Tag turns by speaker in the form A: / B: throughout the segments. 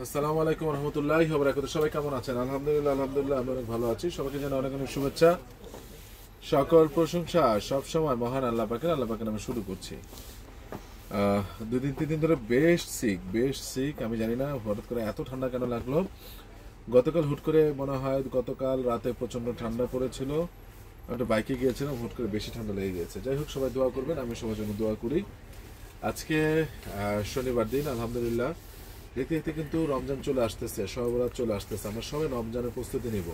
A: আসসালামু আলাইকুম রহমতুল্লাহি ওয়া বারাকাতুহু। সবাই কেমন আছেন? আলহামদুলিল্লাহ আলহামদুলিল্লাহ আমি অনেক ভালো আছি। সবাইকে জানাই অনেক অনেক শুভেচ্ছা, সকল প্রশংসা সব সময় মহান আল্লাহ পাকের নামে শুরু করছি। দুই দিন তিন দিন ধরে বেশ সিক। আমি জানি না হঠাৎ করে এত ঠান্ডা কেন লাগলো। গতকাল হুট করে মনে হয় গতকাল রাতে প্রচন্ড ঠান্ডা পড়েছিল, একটা বাইকে গিয়েছিলাম, হুট করে বেশি ঠান্ডা লেগে গেছে। যাই হোক, সবাই দোয়া করবেন, আমি সবার জন্য দোয়া করি। আজকে শনিবার দিন, আলহামদুলিল্লাহ। দেখতে দেখতে কিন্তু রমজান চলে আসতেছে, শবে বরাত চলে আসতেছে। আমরা সবাই রমজানের প্রস্তুতি নিব।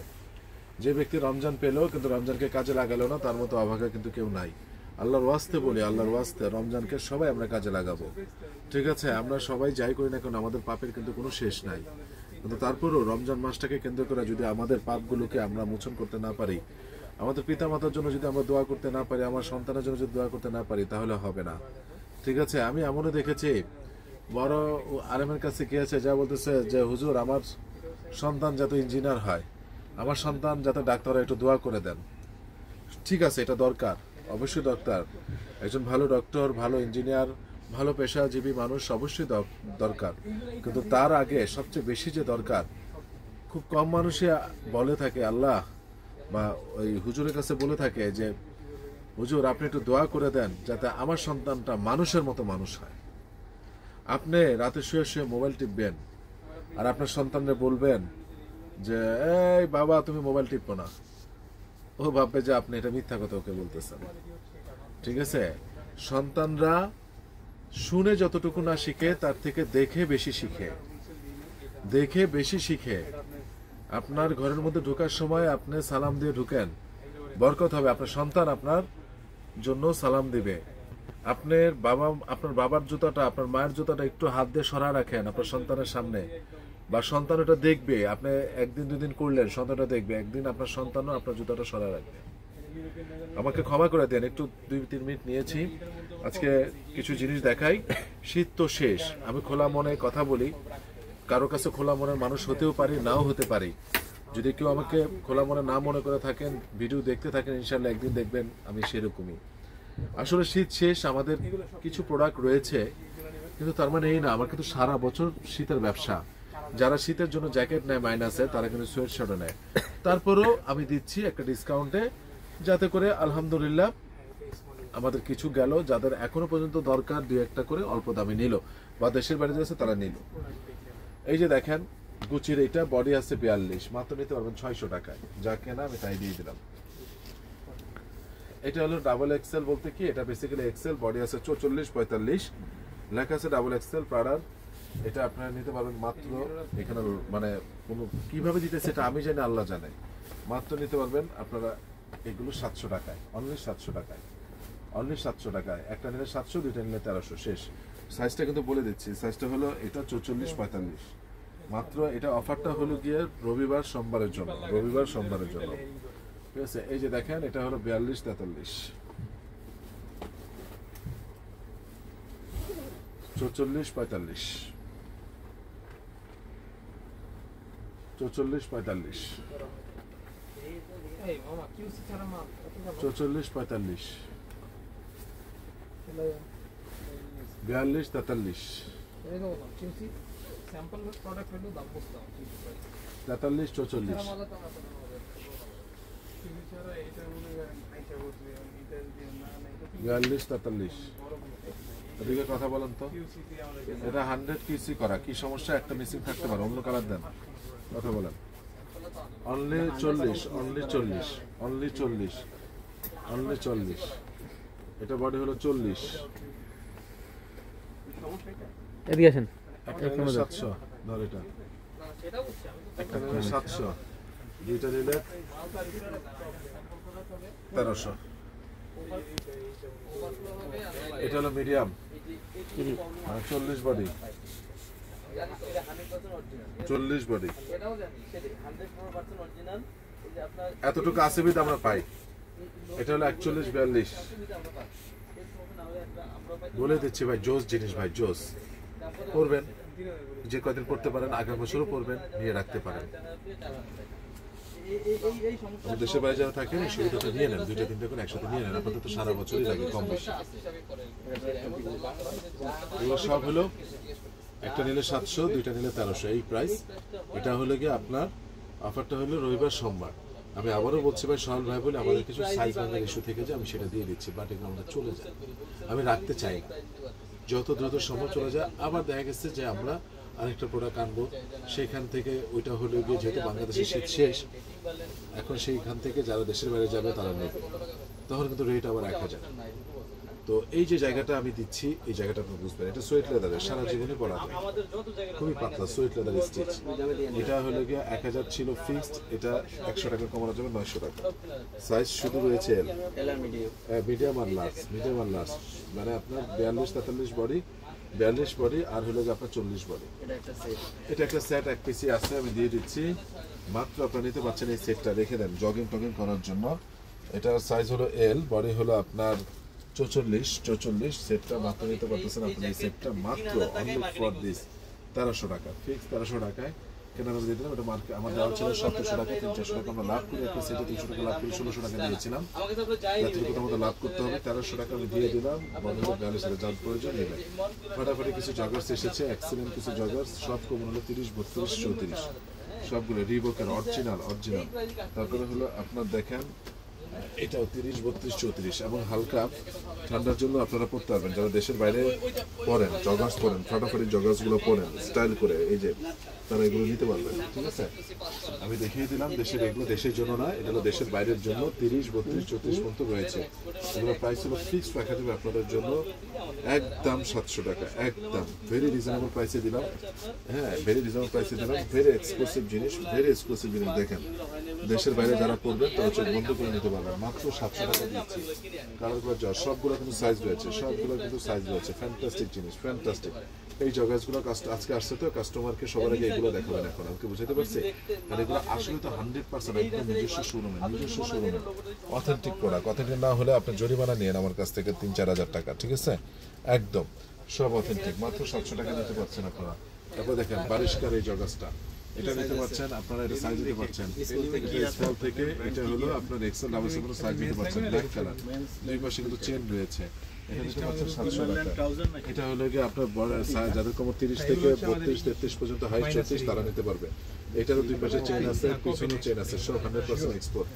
A: যে ব্যক্তি রমজান পেলেও কিন্তু রমজানকে কাজে লাগালো না, তার মতো অভাগা কিন্তু কেউ নাই। আল্লাহর ওয়াস্তে বলি, আল্লাহর ওয়াস্তে রমজানকে সবাই আমরা কাজে লাগাবো। ঠিক আছে, আমরা সবাই যাই করি না কেন আমাদের পাপের কিন্তু কোনো শেষ নাই। কিন্তু তারপরও রমজান মাসটাকে কেন্দ্র করে যদি আমাদের পাপগুলোকে আমরা মোচন করতে না পারি, আমাদের পিতা মাতার জন্য যদি আমরা দোয়া করতে না পারি, আমার সন্তানের জন্য যদি দোয়া করতে না পারি, তাহলে হবে না। ঠিক আছে, আমি এমনও দেখেছি বড় আলেমের কাছে গিয়েছে, যা বলতেছে যে হুজুর আমার সন্তান যাতে ইঞ্জিনিয়ার হয়, আমার সন্তান যাতে ডাক্তার হয়, একটু দোয়া করে দেন। ঠিক আছে, এটা দরকার, অবশ্যই দরকার। একজন ভালো ডক্টর, ভালো ইঞ্জিনিয়ার, ভালো পেশাজীবী মানুষ অবশ্যই দরকার। কিন্তু তার আগে সবচেয়ে বেশি যে দরকার, খুব কম মানুষই বলে থাকে আল্লাহ বা ওই হুজুরের কাছে বলে থাকে যে হুজুর আপনি একটু দোয়া করে দেন যাতে আমার সন্তানটা মানুষের মতো মানুষ হয়। আপনি রাতে শুয়ে শুয়ে মোবাইল টিপবেন আর আপনার সন্তানকে বলবেন যে এই বাবা তুমি মোবাইল টিপো না, ও ভাববে যে আপনি এটা মিথ্যা কথা ওকে বলতেছেন। ঠিক আছে, সন্তানরা শুনে যতটুকু না শিখে, তার থেকে দেখে বেশি শিখে। আপনার ঘরের মধ্যে ঢোকার সময় আপনি সালাম দিয়ে ঢুকেন, বরকত হবে। আপনার সন্তান আপনার জন্য সালাম দিবে। আপনার বাবার জুতাটা, আপনার মায়ের জুতাটা একটু হাত দিয়ে সরা রাখেন আপনার সন্তানের সামনে, বা সন্তান ওটা দেখবে। আপনি একদিন দুদিন করলেন, সন্তানটা দেখবে, একদিন আপনার সন্তানও আপনার জুতাটা সরা রাখবে। আমাকে ক্ষমা করে দেন, একটু 2-3 মিনিট নিয়েছি। আজকে কিছু জিনিস দেখাই। শীত তো শেষ, আমি খোলা মনে কথা বলি। কারো কাছে খোলা মনের মানুষ হতেও পারি, নাও হতে পারি। যদি কেউ আমাকে খোলা মনে না মনে করে থাকেন, ভিডিও দেখতে থাকেন, ইনশাল্লাহ একদিন দেখবেন আমি সেরকমই। আসলে শীত শেষ, আমাদের কিছু প্রোডাক্ট রয়েছে, কিন্তু তার মানে এই না আমার কিন্তু সারা বছর শীতের ব্যবসা। যারা শীতের জন্য জ্যাকেট নেয় মাইনাসে, তারা কিন্তু সোয়েট শার্টও নেয়। তারপরেও আমি দিচ্ছি একটা ডিসকাউন্টে, যাতে করে আলহামদুলিল্লাহ আমাদের কিছু গেল, যাদের এখনো পর্যন্ত দরকার 2-1টা করে অল্প দামে নিল, বা দেশের বাড়িতে আছে তারা নিল। এই যে দেখেন গুচির এইটা বডি আছে 42, মাত্র নিতে পারবেন 600 টাকায়। যা কেনা আমি তাই দিয়ে দিলাম। এটা হলো ডাবল এক্সেল, বলতে কি এটা বেসিক্যালি এক্সেল, বডি আছে 44-45, লেখা আছে ডাবল এক্সেল প্রাডার। এটা আপনারা নিতে পারবেন মাত্র, এখানে মানে কোনো কিভাবে দিতেছে এটা আমি জানি, আল্লাহ জানে। মাত্র নিতে পারবেন আপনারা এগুলো 700 টাকায়, অনলি 700 টাকায়, অনলি 700 টাকায়। একটা নিলে 700, দুইটা নিলে 1300, শেষ। সাইজটা কিন্তু বলে দিচ্ছি, সাইজটা হলো এটা 44-45 মাত্র। এটা অফারটা হলো গিয়ে রবিবার সোমবারের জন্য, ঠিক আছে। এই যে দেখেন এটা হলো 42-43, 44-45, 44-45, 44-45, 42-43, 43-44, 42-43। এদিকে কথা বলেন তো, এটা 100 কিসি করা, কি সমস্যা? একটা মিসিং থাকতে পারে, অন্য কালার দেন, কথা বলেন। Only 40, only 40, only 40, only 40। এটা বডি হলো 40।
B: এদিকে আসেন।
A: একটা নিলে 700, ধর এটা একটা নিলে 700, দুইটা নিলে 1300। এটা হলো মিডিয়াম, 40 বডি, 40 বডি। এতটুকু আসিবিদ আমরা পাই। এটা হলো 41-42, বলে দিচ্ছি ভাই, জোস জিনিস ভাই, জোস। পড়বেন, যে কদিন পড়তে পারেন, আগামী বছরও পড়বেন, নিয়ে রাখতে পারেন। দেশের বাইরে যারা থাকেন এই সুবিধাটা নিয়ে নেন, 2-3টা করে একসাথে নিয়ে নেন, আপনাদের তো সারা বছরই লাগে কম বেশি। এগুলো সব হলো একটা নিলে 700, দুইটা নিলে 1300 এই প্রাইস। এটা হলো গিয়ে আপনার অফারটা হলো রবিবার সোমবার। আমি আবারও বলছি ভাই, সহল ভাই বলে আমাদের কিছু সাইজ ভাঙার ইস্যু থেকে যে আমি সেটা দিয়ে দিচ্ছি, বাট এগুলো আমাদের চলে যায়, আমি রাখতে চাই না, যত দ্রুত সম্ভব চলে যায়। আবার দেখা গেছে যে আমরা আরেকটা প্রোডাক্ট আনবো, সেখান থেকে ওইটা হলো গিয়ে যেহেতু বাংলাদেশের শীত শেষ, এখন সেইখান থেকে যারা দেশের বাইরে যাবে তারা নেবে, তখন কিন্তু রেট আবার 1000। তো এই যে জায়গাটা আমি দিচ্ছি, এই জায়গাটা আপনি বুঝবেন, এটা সোয়েট লেদারের, সারা জীবনে পরা যায়, খুবই পাতলা সোয়েট লেদার স্টিচ। এটা হলো গিয়ে 1000 ছিল ফিক্সড, এটা 100 টাকা কমানো যাবে 900 টাকা। সাইজ শুধু রয়েছে এল, মিডিয়াম আর লার্জ, মিডিয়াম আর লার্জ, মানে আপনার 42-43 বডি, 42 বডি আর হলো গিয়ে আপনার 40 বডি। এটা একটা সেট, এক পিসি আছে, আমি দিয়ে দিচ্ছি মাত্র। আপনারা নিতে পারছেন এই সেটটা, রেখে দেন জগিং টগিং করার জন্য। এটার সাইজ হলো এল, বডি হলো আপনার 44, সেটটা মাত্র নিতে পারতেছেন আপনি। এই সেটটা মাত্র অনলি ফর দিস 1300 টাকা, ফিক্স 1300 টাকায় কেনার দিয়ে দিলাম। এটা মার্কেট আমার দেওয়া ছিল 1700 টাকা, 300 টাকা আমরা লাভ করি, একটা সেটে 300 টাকা লাভ করি, 1600 টাকা নিয়েছিলাম। রাত্রি কোথাও মতো লাভ করতে হবে, 1300 টাকা আমি দিয়ে দিলাম। বন্ধ 42 যার প্রয়োজন নেবেন। ফাটাফাটি কিছু জগার্স এসেছে, এক্সিলেন্ট কিছু জগার্স, সব কমন হলো 30, 32, 34, সবগুলো রিবকের অরিজিনাল। তারপরে হলো আপনার দেখেন এটাও 30, 32, 34 এবং হালকা ঠান্ডার জন্য আপনারা পড়তে পারবেন, যারা দেশের বাইরে পরেন, জগার্স পরেন, ফাটাফাটি জগার্সগুলো পরেন স্টাইল করে, এই যে তারা এগুলো নিতে পারবেন। ঠিক আছে, আমি দেখিয়ে দিলাম দেশের, এগুলো দেশের জন্য না, এটা হলো দেশের বাইরের জন্য। 30, 32, 34 পর্যন্ত রয়েছে। এগুলো প্রাইস হলো ফিক্সড রাখা যাবে আপনাদের জন্য একদম 700 টাকা, একদম ভেরি রিজনেবল প্রাইসে দিলাম। হ্যাঁ, ভেরি রিজনেবল প্রাইসে দিলাম, ভেরি এক্সক্লুসিভ জিনিস, ভেরি এক্সক্লুসিভ জিনিস। দেখেন দেশের বাইরে যারা পড়বেন তারা চোখ বন্ধ করে নিতে পারবেন, মাত্র 700 টাকা দিচ্ছি। কালারগুলো যা সবগুলো কিন্তু সাইজ রয়েছে, সবগুলো কিন্তু সাইজ রয়েছে, ফ্যান্টাস্টিক জিনিস, ফ্যান্টাস্টিক। এই জগাসগুলো আজকে আসছে তো, কাস্টমারকে সবার আগে এগুলো দেখাবেন। এখন আমাকে বুঝাতে পারছি, আর এগুলো আসলে তো 100% একদম নিজস্ব শোরুমে, অথেন্টিক প্রোডাক্ট। অথেন্টিক না হলে আপনি জরিমানা নিয়েন আমার কাছ থেকে 3-4 হাজার টাকা। ঠিক আছে, একদম সব অথেন্টিক, মাত্র 700 টাকা নিতে পারছেন আপনারা। তারপর দেখেন বারিশকার এই জগাসটা, এটা নিতে পারছেন আপনারা, এটা সাইজ দিতে পারছেন স্মল থেকে, এটা হলো আপনার এক্সেল ডাবল এক্সেল সাইজ দিতে পারছেন। ব্ল্যাক কালার, দুই পাশে কিন্তু চেন রয়েছে, এটা নিতে পারছেন 700 টাকা। এটা হলো গিয়ে আপনার বড় সাইজ, যাদের কম 30 থেকে 32, 33 পর্যন্ত, হাই 34 তারা নিতে পারবে। এটারও দুই পাশে চেন আছে, পিছনেও চেন আছে, সব 100% এক্সপোর্ট।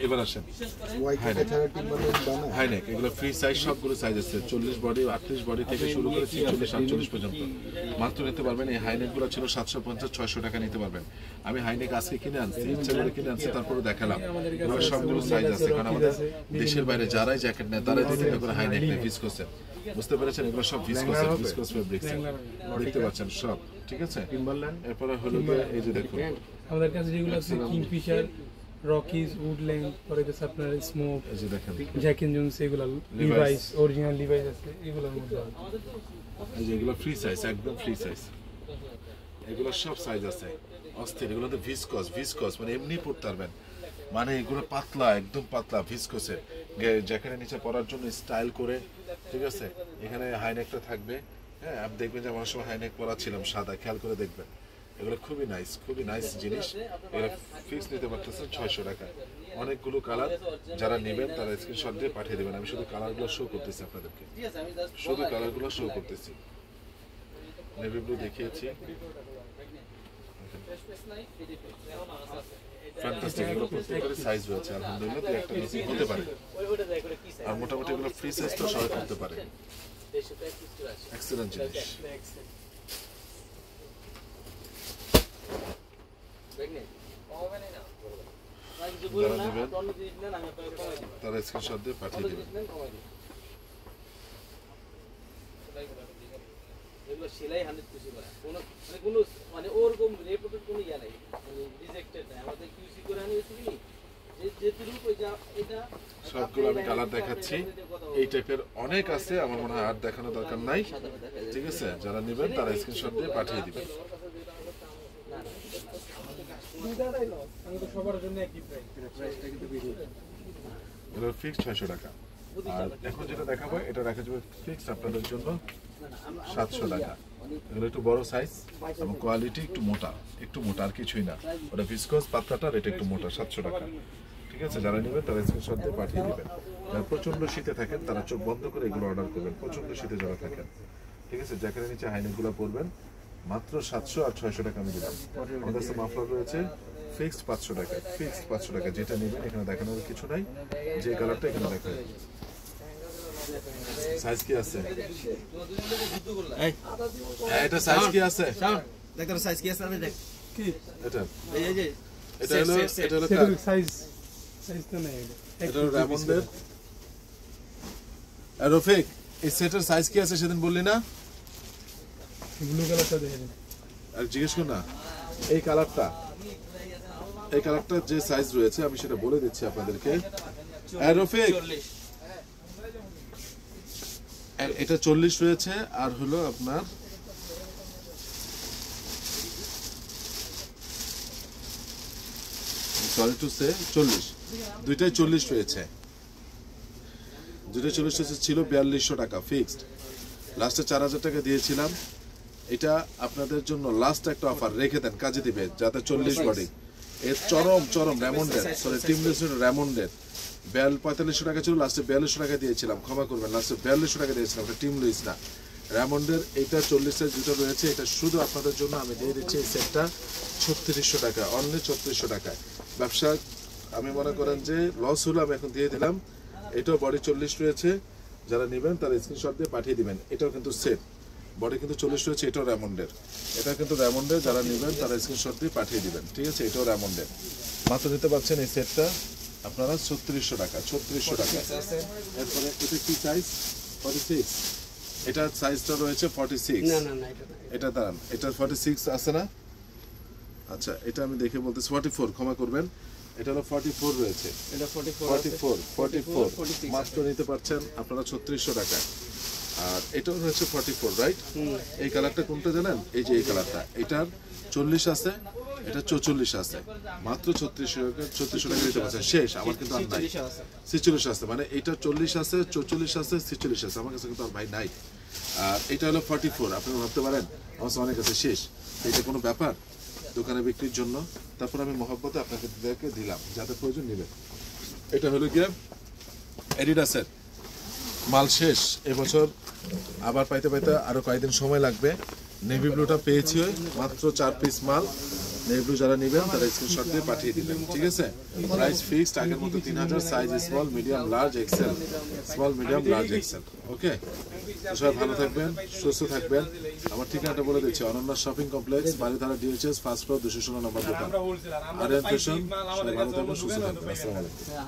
A: এবার আসেন হাইনেক, এগুলো ফ্রি সাইজ, সবগুলো সাইজ আছে, 40 বডি, 38 বডি থেকে শুরু করে 46, 48 পর্যন্ত মাত্র নিতে পারবেন। এই হাইনেক গুলো ছিল 750-600 টাকা নিতে পারবেন। আমি হাইনেক আজকে কিনে আনছি, ইচ্ছা করে কিনে আনছি, তারপরে দেখালাম। এগুলো সবগুলো সাইজ আছে, কারণ আমাদের দেশের বাইরে যারাই জ্যাকেট নেয় তারাই দিতে করে হাইনেক নেয়, ভিসকোসের, বুঝতে পেরেছেন? এগুলো সব ভিসকোস ফেব্রিক্স, দেখতে পাচ্ছেন সব। ঠিক আছে, এরপরে হলো এই যে দেখুন
B: আমাদের কাছে যেগুলো আছে, কিংফিশার, রকিজ, উডল্যান্ড, পরে আছে আপনার স্মোক,
A: এই যে দেখেন
B: জ্যাক এন্ড জোন্স, এগুলো লিভাইস, অরিজিনাল লিভাইস আছে, এগুলোর মধ্যে
A: এই যে এগুলো ফ্রি সাইজ, একদম ফ্রি সাইজ, এগুলো সব সাইজ আছে, অস্থির। এগুলো তো ভিসকস মানে এমনি পড়তে পারবেন, মানে এগুলো পাতলা, একদম পাতলা ভিসকসের, জ্যাকেটের নিচে পরার জন্য স্টাইল করে। ঠিক আছে, এখানে হাইনেকটা থাকবে। হ্যাঁ, আপনি দেখবেন যে আমার সময় হাইনেক পরা ছিলাম সাদা, খেয়াল করে দেখবেন। এগুলো খুবই নাইস জিনিস। এগুলো ফিক্স নিতে পারতেছেন 600 টাকা। অনেকগুলো কালার, যারা নেবেন তারা স্ক্রিনশট দিয়ে পাঠিয়ে দেবেন। আমি শুধু কালারগুলো শো করতেছি আপনাদেরকে, শুধু কালারগুলো শো করতেছি। নেভি ব্লু দেখিয়েছি, ফ্যান্টাস্টিক। এগুলো প্রত্যেকটারই সাইজ রয়েছে, আলহামদুলিল্লাহ, দুই একটা মিসিং হতে পারে। আর মোটামুটি এগুলো ফ্রি সাইজ তো সবাই করতে পারে, এক্সেলেন্ট জিনিস। যারা নেবেন তারা স্ক্রিনশট দিয়ে পাঠিয়ে দেবেন।
C: সেলাই 100% করা, কোনো মানে ওরকম রেপুটেড কোনো ইয়া নাই, মানে রিজেক্টেড নাই। আমাদের কিউসি করে আনিয়েছি কি যেটুকু এটা
A: সবগুলো আমি কালার দেখাচ্ছি। এই টাইপের অনেক আছে, আমার মনে হয় আর দেখানোর দরকার নাই। ঠিক আছে, যারা নেবেন তারা স্ক্রিনশট দিয়ে পাঠিয়ে দিবেন।
B: সবার জন্য একই প্রাইস,
A: এগুলো ফিক্সড 600 টাকা। আর এখন যেটা দেখাবো এটা রাখা যাবে ফিক্সড আপনাদের জন্য 700 টাকা। এগুলো একটু বড় সাইজ এবং কোয়ালিটি একটু মোটা, আর কিছুই না। ওটা ভিসকস পাতলাটা, এটা একটু মোটা, 700 টাকা। ঠিক আছে, যারা নেবেন তারা স্ক্রিনশট দিয়ে পাঠিয়ে দিবেন। যারা প্রচন্ড শীতে থাকেন তারা চোখ বন্ধ করে এগুলো অর্ডার করবেন, প্রচন্ড শীতে যারা থাকেন, ঠিক আছে। জ্যাকেটের নিচে হাইনেক গুলো পরবেন, মাত্র 700 আর 600 টাকা আমি দিলাম। আমাদের কাছে মাফলার রয়েছে ফিক্সড 500 টাকা, ফিক্সড 500 টাকা, যেটা নেবেন এখানে দেখানোর কিছু নাই, যে কালারটা এখানে দেখানো। সাইজ কি আছে? এটা সাইজ কি আছে?
C: দেখ তোর সাইজ কি আছে আমি দেখ
B: কি
A: এটা
C: এই যে
A: এটা হলো
B: সেটার সাইজ তো নেই
A: এটা হলো রেমন্ডের। রফিক, এই সেটের সাইজ কি আছে সেদিন বললি না?
B: ব্লু কালারটা দেখেন,
A: আর জিজ্ঞেস কর না, এই কালারটা যে সাইজ রয়েছে আমি সেটা বলে দিচ্ছি আপনাদেরকে। রফিক, এটা 40 রয়েছে, আর হলো আপনার সরি টু সে 40, দুইটাই 40 রয়েছে, দুইটাই 40 রয়েছে। ছিল 4200 টাকা ফিক্সড, লাস্টে 4000 টাকা দিয়েছিলাম। এটা আপনাদের জন্য লাস্ট একটা অফার, রেখে দেন, কাজে দিবে, যাতে 40 বডি এর চরম রেমন্ডের, সরি টিমলেস রেমন্ডের 4500 টাকা ছিল, লাস্টে 4200 টাকা দিয়েছিলাম, ক্ষমা করবেন, লাস্টে 4200 টাকা দিয়েছিলাম, এটা টিম লুইস না, রেমন্ডের। এটা 40 সাইজ জুতো রয়েছে, এটা শুধু আপনাদের জন্য আমি দিয়ে দিচ্ছি এই সেটটা 3600 টাকা, অনলি 3600 টাকায়। ব্যবসা আমি মনে করেন যে লস হলো, আমি এখন দিয়ে দিলাম। এটাও বডি 40 রয়েছে, যারা নেবেন তারা স্ক্রিনশট দিয়ে পাঠিয়ে দিবেন। এটাও কিন্তু সেট, বডি কিন্তু 40 রয়েছে, এটাও রেমন্ডের, এটা কিন্তু রেমন্ডের, যারা নেবেন তারা স্ক্রিনশট দিয়ে পাঠিয়ে দিবেন, ঠিক আছে। এটাও রেমন্ডের, মাত্র দিতে পারছেন এই সেটটা আপনারা 3600 টাকা, 3600 টাকা। এরপরে এটা কি সাইজ? 46, এটা সাইজটা রয়েছে 46।
C: না না না
A: এটা দাঁড়ান, এটা 46 আছে না? আচ্ছা, এটা আমি দেখে বলতেছি 44, ক্ষমা করবেন, এটা হলো 44 রয়েছে,
C: এটা
A: 44 মাত্র নিতে পারছেন আপনারা 3600 টাকা। আর এটাও রয়েছে 44, রাইট? এই কালারটা কোনটা জানেন? এই যে এই কালারটা, এটার 40 আছে, এটা 44 আছে, মাত্র 3600 টাকা দিতে পারছেন। শেষ, আমার কিন্তু আর নাই। 46 আছে, মানে এটা 40 আছে, 44 আছে, 46 আছে, আমার কাছে কিন্তু আর ভাই নাই। আর এটা হলো 44, আপনারা ভাবতে পারেন আমার অনেক কাছে শেষ, এটা কোনো ব্যাপার দোকানে বিক্রির জন্য। তারপর আমি মহব্বতে আপনাকে দিলাম, যাদের প্রয়োজন নেবেন। এটা হলো গিয়ে এডিডাসের মাল শেষ এবছর, আবার পাইতে আরো কয়েকদিন সময় লাগবে। নেভি ব্লুটা পেয়েছি মাত্র 4 পিস মাল, নেভি ব্লু যারা নেবেন তারা স্ক্রিনশট দিয়ে পাঠিয়ে দিবেন, ঠিক আছে। প্রাইস ফিক্সড আগের মতো 3000, size small, medium, large, XL, small, medium, large, XL, okay. সবাই ভালো থাকবেন, সুস্থ থাকবেন। আমার ঠিকানাটা বলে দিচ্ছি, Ananya shopping complex, Baridhara DHS, first floor, 216 নম্বর দোকান, আরিয়ান ফ্যাশন। সবাই ভালো থাকবেন, সুস্থ থাকবেন, আসসালামু আলাইকুম।